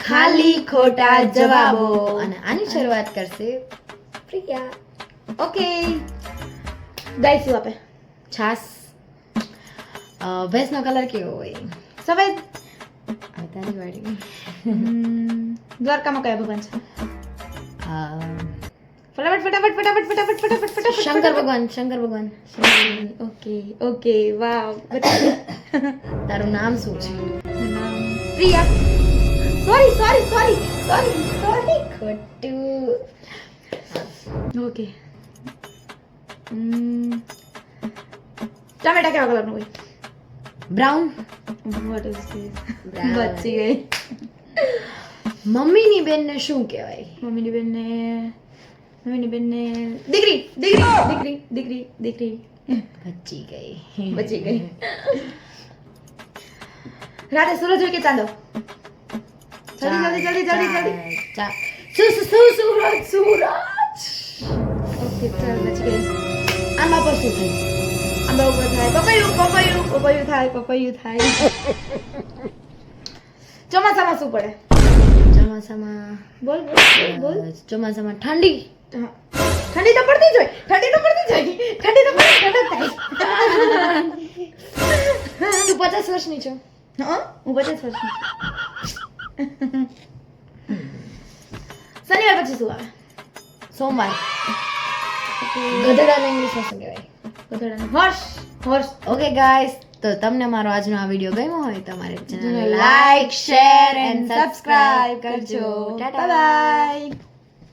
ખાલી ખોટા જવાબો. અને આની શરૂઆત કરશે પ્રિયા. ઓકે ગાઈસ શું આપે? છાસ. ભેંસનો કલર કેવો હોય? સફેદ. હવે તારી વાળી. દ્વારકામાં કયા ભગવાન છે? ફટાફટ ફટાફટ ફટાફટ ફટાફટ ફટાફટ ફટાફટ. શંકર ભગવાન. શંકર ભગવાન. Okay okay wow. તારું નામ શું છે? Priya. Sorry sorry sorry sorry sorry. ખોટું. ઓકે ટમેટા કેવા કલરનું હોય? Brown. What is this? Brown. બચી ગઈ. મમ્મીની બેનને શું કહેવાય? મમ્મીની બેનને દીકરી દીકરી દીકરી દીકરી દીકરી. બચી ગઈ. બચી ગઈ. રાતે સૂરજ હોય કે ચાંદો? જલ્દી જલ્દી જલ્દી જલ્દી જલ્દી. સૂરજ. સૂરજ. ઓકે ચાલ બચી ગઈ. આમાં પર શું થાય? આંબા ઉપર થાય પપૈયું પપૈયું પપૈયું થાય પપૈયું થાય. ચોમાસામાં શું પડે? ચોમાસામાં બોલ બોલ બોલ. ચોમાસામાં ઠંડી. હા. ઠંડી તો પડતી જ હોય. ઠંડી તો પડતી જ હોય. ઠંડી તો પડતી તું 50 વર્ષની છો? હા હું 50 વર્ષની. શનિવાર પછી શું આવે? સોમવાર. ગધેડાને ઇંગ્લિશમાં શું કહેવાય? ગધેડાને હોર્સ. હોર્સ. ઓકે ગાઈસ, તો તમને મારો આજનો આ વિડિયો ગમ્યો હોય તો અમારી ચેનલને લાઈક, શેર એન્ડ સબસ્ક્રાઇબ કરજો. ટાટા. Bye by.